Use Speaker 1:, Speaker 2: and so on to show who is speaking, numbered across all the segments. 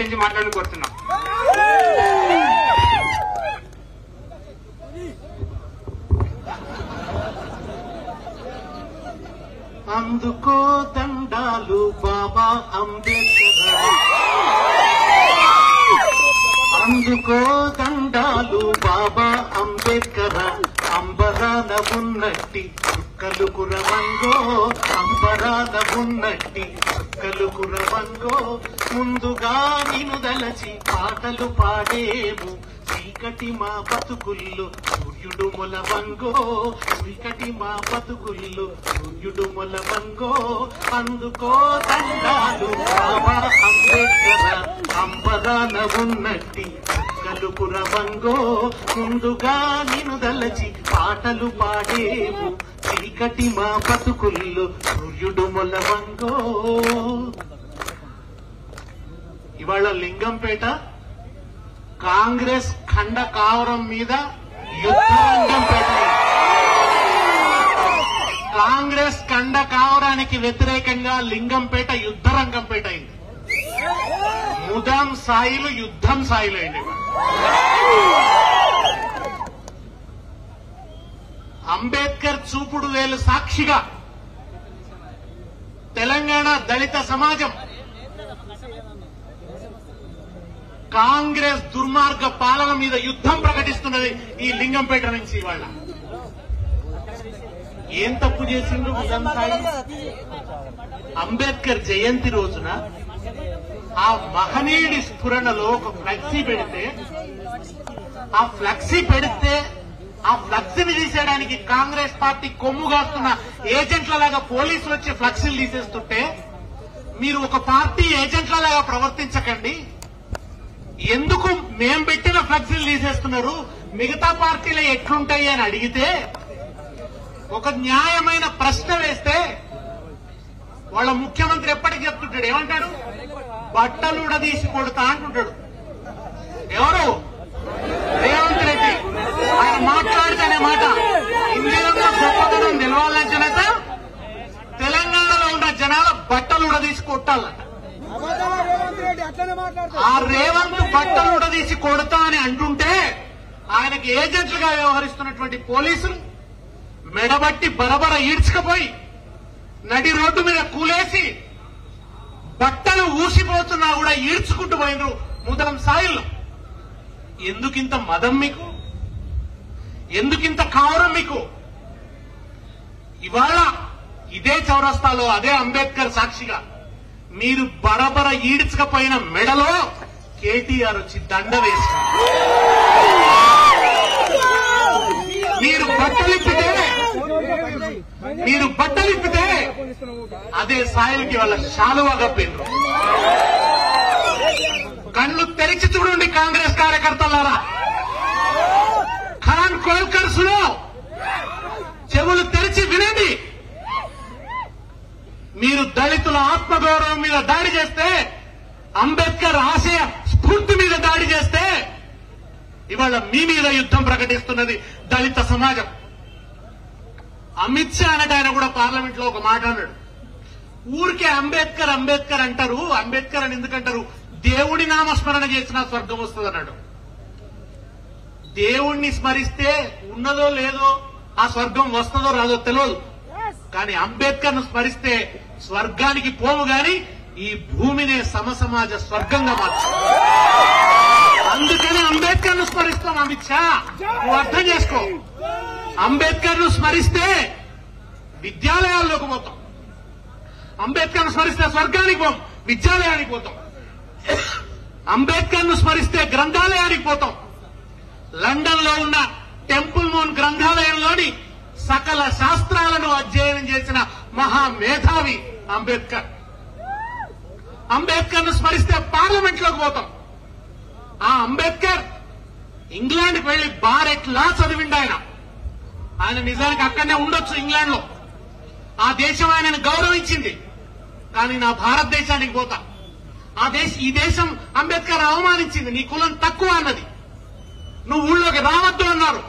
Speaker 1: నుంచి మాట్లాడి కోరుతున్నాం.
Speaker 2: అందుకో దండాలు బాబా అంబేద్కర్, అందుకో దండాలు బాబా అంబేద్కర్, అంబరాన ఉన్నట్టి చుక్కలు కురవంగో, అంబరాన ఉన్నట్టి చుక్కలు కురవంగో, ముందుగా నిన్ను దలచి పాటలు పాడేము, చీకటి మా బతుకుల్లో సూర్యుడు మొలవంగో, చీకటి మా బతుకుల్లో సూర్యుడు మొలవంగో, అందుకో దండాలు బాబా అంబేద్కర్, అంబరాన ఉన్నట్టి చుక్కలు కురవంగో, ముందుగా నిన్ను దలచి పాటలు పాడేము, చీకటి మా బతుకుల్లో సూర్యుడు మొలవంగో. ఇవాళ లింగంపేట కాంగ్రెస్ ఖండ కావరం మీద యుద్ధరంగం పెట్టింది. కాంగ్రెస్ ఖండ కావరానికి వ్యతిరేకంగా లింగంపేట యుద్ధరంగం పెట్టింది. ముదాం సాయిలు యుద్ధం సాయిలు అయింది. అంబేద్కర్ చూపుడు వేలు సాక్షిగా తెలంగాణ దళిత సమాజం కాంగ్రెస్ దుర్మార్గ పాలన మీద యుద్ధం ప్రకటిస్తున్నది. ఈ లింగంపేట నుంచి ఇవాళ ఏం తప్పు చేసిండు అంబేద్కర్ జయంతి రోజున ఆ మహనీయుడి స్ఫురణలో ఒక ఫ్లెక్సీ పెడితే, ఆ ఫ్లెక్సీని తీసేయడానికి కాంగ్రెస్ పార్టీ కొమ్ముగాస్తున్న ఏజెంట్లలాగా పోలీసులు వచ్చి ఫ్లెక్సీలు తీసేస్తుంటే, మీరు ఒక పార్టీ ఏజెంట్లలాగా ప్రవర్తించకండి, ఎందుకు మేం పెట్టిన ఫ్లెక్సీలు తీసేస్తున్నారు, మిగతా పార్టీలు ఎట్లుంటాయి అని అడిగితే, ఒక న్యాయమైన ప్రశ్న వేస్తే వాళ్ళ ముఖ్యమంత్రి ఎప్పటికి చెప్తుంటాడు, ఏమంటాడు, బట్టలు ఉడదీసి కొడతా అంటుంటాడు. ఎవరు? రేవంత్ రెడ్డి. ఆయన మాట్లాడితేనే మాట ఇండియాలో గొప్పతనం నిలవాలంటేనట తెలంగాణలో ఉన్న జనాల బట్టలు ఉడదీసి కొట్టాలంట. ఆ రేవంత్ బట్టలు ఉడదీసి కొడతా అని అంటుంటే ఆయనకి ఏజెంట్లుగా వ్యవహరిస్తున్నటువంటి పోలీసులు మెడబట్టి బరబర ఈడ్చుకుపోయి నడి రోడ్డు మీద కూలేసి బట్టలు ఊసిపోతున్నా కూడా ఈడ్చుకుంటూ పోయినరు ముదలం సాయిల్లో. ఎందుకింత మదం మీకు? ఎందుకింత కావరం మీకు? ఇవాళ ఇదే చౌరస్తాలో అదే అంబేద్కర్ సాక్షిగా మీరు బరబర ఈడ్చకపోయిన మెడలో కేటీఆర్ వచ్చి దండ వేశారు. మీరు బట్టలిప్పితే అదే సాయిల్కి వాళ్ళ శాలువా కప్పిండ్రు. కళ్ళు తెరిచి చూడండి కాంగ్రెస్ కార్యకర్తలారా, ఖాన్ కోల్కర్స్ లో చెవులు తెరిచి వినండి. మీరు దళితుల ఆత్మగౌరవం మీద దాడి చేస్తే, అంబేద్కర్ ఆశయ స్ఫూర్తి మీద దాడి చేస్తే, ఇవాళ మీ మీద యుద్ధం ప్రకటిస్తున్నది దళిత సమాజం. అమిత్ షా అన్నట్టు ఆయన కూడా పార్లమెంట్ లో ఒక మాట అన్నాడు, ఊరికే అంబేద్కర్ అంబేద్కర్ అంటారు, అంబేద్కర్ అని ఎందుకంటారు, దేవుడి నామస్మరణ చేసినా స్వర్గం వస్తుంది అన్నాడు. దేవుణ్ణి స్మరిస్తే ఉన్నదో లేదో, ఆ స్వర్గం వస్తుందో రాదో తెలియదు, కానీ అంబేద్కర్ ను స్మరిస్తే స్వర్గానికి పోము గాని ఈ భూమినే సమసమాజ స్వర్గంగా మార్చారు. అందుకని అంబేద్కర్ ను స్మరిస్తాం. అమిత్ షా, నువ్వు అర్థం చేసుకో, అంబేద్కర్ ను స్మరిస్తే విద్యాలయాల్లోకి పోతాం, అంబేద్కర్ ను స్మరిస్తే స్వర్గానికి పోం, విద్యాలయానికి పోతాం, అంబేద్కర్ ను స్మరిస్తే గ్రంథాలయానికి పోతాం. లండన్ లో ఉన్న టెంపుల్ మౌన్ గ్రంథాలయంలోని సకల శాస్త్రాలను అధ్యయనం చేసిన మహామేధావి అంబేద్కర్. అంబేద్కర్ ను స్మరిస్తే పార్లమెంట్ లోకి పోతాం. ఆ అంబేద్కర్ ఇంగ్లాండ్కి వెళ్లి బారెట్ లా చదివిండు. ఆయన నిజానికి అక్కడనే ఉండొచ్చు ఇంగ్లాండ్ లో, ఆ దేశం ఆయనను గౌరవించింది. కానీ నా భారతదేశానికి పోతా, ఈ దేశం అంబేద్కర్ అవమానించింది, నీ కులం తక్కువ అన్నది, నువ్వు ఊళ్ళోకి రావద్దు అన్నారు,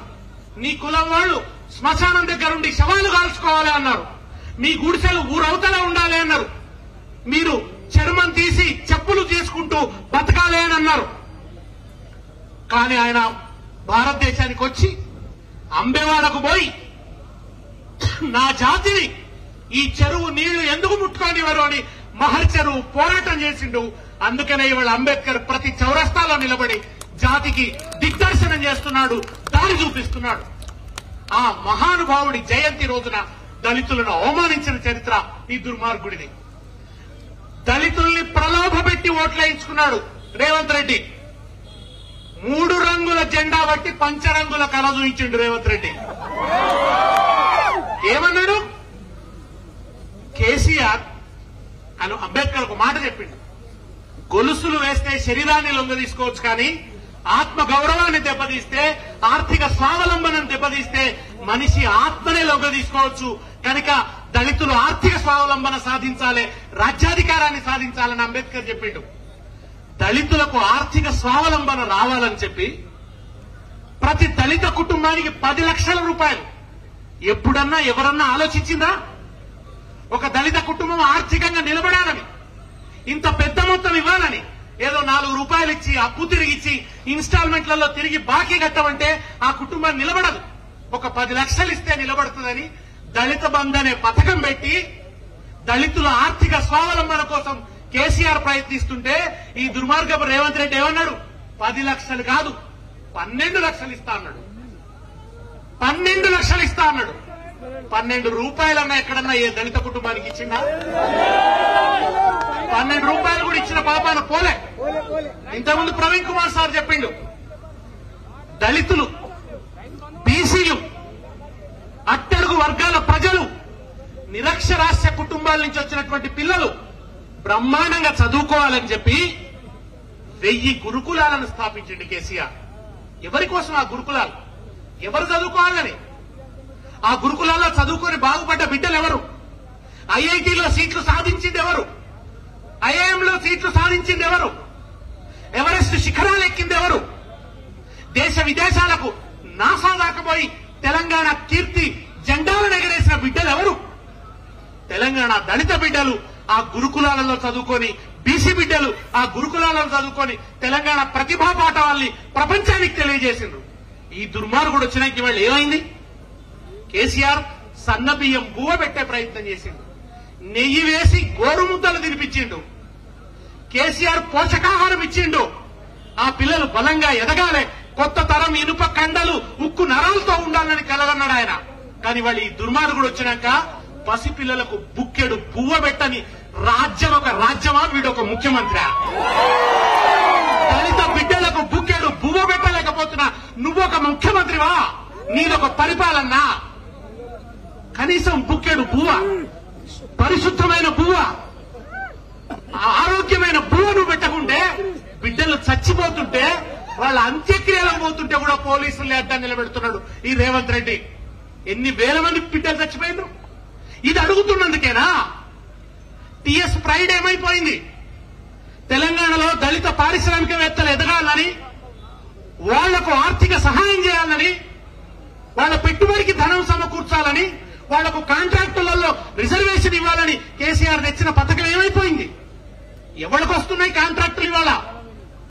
Speaker 2: నీ కులం వాళ్ళు శ్మశానం దగ్గర ఉండి శవాలు కాల్చుకోవాలి అన్నారు, మీ గుడిసెలు ఊరవతల ఉండాలి అన్నారు, మీరు చర్మం తీసి చెప్పులు చేసుకుంటూ బతకాలి అని అన్నారు. కానీ ఆయన భారతదేశానికి వచ్చి అంబేవాడకు పోయి నా జాతిని ఈ చెరువు నీళ్లు ఎందుకు ముట్టుకోనివ్వరు అని మహర్ చెరువు పోరాటం చేసిండు. అందుకనే ఇవాళ అంబేద్కర్ ప్రతి చౌరస్తాలో నిలబడి జాతికి దిగ్దర్శనం చేస్తున్నాడు, దారి చూపిస్తున్నాడు. ఆ మహానుభావుడి జయంతి రోజున దళితులను అవమానించిన చరిత్ర ఈ దుర్మార్గుడిది. దళితుల్ని ప్రలోభపెట్టి ఓట్లేయించుకున్నాడు రేవంత్ రెడ్డి. 3 రంగుల జెండా బట్టి పంచరంగుల కళ చూపించిండు రేవంత్ రెడ్డి. ఏమన్నాడు? కేసీఆర్ అని అంబేద్కర్ ఒక మాట చెప్పిండు, గొలుసులు వేస్తే శరీరాన్ని లొంగ తీసుకోవచ్చు, కానీ ఆత్మ గౌరవాన్ని దెబ్బతీస్తే, ఆర్థిక స్వావలంబనను దెబ్బతీస్తే మనిషి ఆత్మనే లొంగ తీసుకోవచ్చు. కనుక దళితులు ఆర్థిక స్వావలంబన సాధించాలి, రాజ్యాధికారాన్ని సాధించాలని అంబేద్కర్ చెప్పిండు. దళితులకు ఆర్థిక స్వావలంబన రావాలని చెప్పి ప్రతి దళిత కుటుంబానికి 10 లక్షల రూపాయలు ఎప్పుడన్నా ఎవరన్నా ఆలోచించిందా? ఒక దళిత కుటుంబం ఆర్థికంగా నిలబడాలని, ఇంత పెద్ద మొత్తం ఇవ్వాలని, ఏదో 4 రూపాయలు ఇచ్చి అప్పు తిరిగిచ్చి ఇన్స్టాల్మెంట్లలో తిరిగి బాకీ కట్టమంటే ఆ కుటుంబం నిలబడదు. ఒక 10 లక్షలు ఇస్తే నిలబడుతుందని దళిత బంధు అనే పథకం పెట్టి దళితుల ఆర్థిక స్వావలంబన కోసం కేసీఆర్ ప్రయత్నిస్తుంటే ఈ దుర్మార్గపు రేవంత్ రెడ్డి ఏమన్నాడు? 10 లక్షలు కాదు 12 లక్షలు ఇస్తా అన్నాడు. 12 లక్షలు ఇస్తా అన్నాడు. 12 రూపాయలన్నా ఎక్కడన్నా ఏ దళిత కుటుంబానికి ఇచ్చిందా? 12 రూపాయలు కూడా ఇచ్చిన పాపాన పోలే. ఇంతకుముందు ప్రవీణ్ కుమార్ సార్ చెప్పిండు, దళితులు, బీసీలు, అట్టడుగు వర్గాల ప్రజలు, నిరక్షరాస్య కుటుంబాల నుంచి వచ్చినటువంటి పిల్లలు బ్రహ్మాండంగా చదువుకోవాలని చెప్పి 1000 గురుకులాలను స్థాపించండి కేసీఆర్. ఎవరి కోసం ఆ గురుకులాలు? ఎవరు చదువుకోవాలని? ఆ గురుకులాల్లో చదువుకొని బాగుపడ్డ బిడ్డలు ఎవరు? ఐఐటీలో సీట్లు సాధించింది ఎవరు? ఐఐఎంలో సీట్లు సాధించింది ఎవరు? ఎవరెస్ట్ శిఖరాలు ఎక్కింది ఎవరు? దేశ విదేశాలకు నాసా దాకపోయి తెలంగాణ కీర్తి జెండాలను ఎగరేసిన బిడ్డలు ఎవరు? తెలంగాణ దళిత బిడ్డలు ఆ గురుకులాలలో చదువుకొని, బీసీ బిడ్డలు ఆ గురుకులాలను చదువుకొని తెలంగాణ ప్రతిభా పాఠవాల్ని ప్రపంచానికి తెలియజేసిండ్రు. ఈ దుర్మార్గుడు వచ్చినాక వాళ్ళు ఏమైంది? కేసీఆర్ సన్న బియ్యం బువ్వ పెట్టే ప్రయత్నం చేసిండు, నెయ్యి వేసి గోరుముద్దలు తినిపించిండు, కేసీఆర్ పోషకాహారం ఇచ్చిండు. ఆ పిల్లలు బలంగా ఎదగాలి, కొత్త తరం ఇనుప కండలు ఉక్కు నరాలతో ఉండాలని కలగన్నాడు ఆయన. కానీ వాళ్ళు ఈ దుర్మార్గుడు వచ్చినాక పసిపిల్లలకు బుక్కెడు బువ్వ పెట్టని రాజ్యం ఒక రాజ్యమా? వీడొక ముఖ్యమంత్రి. దళిత బిడ్డలకు బుక్కెడు బువ్వ పెట్టలేకపోతున్నా నువ్వొక ముఖ్యమంత్రివా? నీదొక పరిపాలన? కనీసం బుక్కెడు బువ్వ, పరిశుద్ధమైన బువ్వ, ఆరోగ్యమైన బువ్వ నువ్వు పెట్టకుంటే, బిడ్డలు చచ్చిపోతుంటే, వాళ్ళ అంత్యక్రియలకు పోతుంటే కూడా పోలీసులు అడ్డం నిలబెడుతున్నాడు ఈ రేవంత్ రెడ్డి. ఎన్ని వేల మంది బిడ్డలు చచ్చిపోయినారు? ఇది అడుగుతున్నందుకేనా? టీఎస్ ప్రైడ్ ఏమైపోయింది? తెలంగాణలో దళిత పారిశ్రామికవేత్తలు ఎదగాలని, వాళ్లకు ఆర్థిక సహాయం చేయాలని, వాళ్ళ పెట్టుబడికి ధనం సమకూర్చాలని, వాళ్లకు కాంట్రాక్టులలో రిజర్వేషన్ ఇవ్వాలని కేసీఆర్ తెచ్చిన పథకం ఏమైపోయింది? ఎవరికి వస్తున్నాయి కాంట్రాక్టులు ఇవాళ?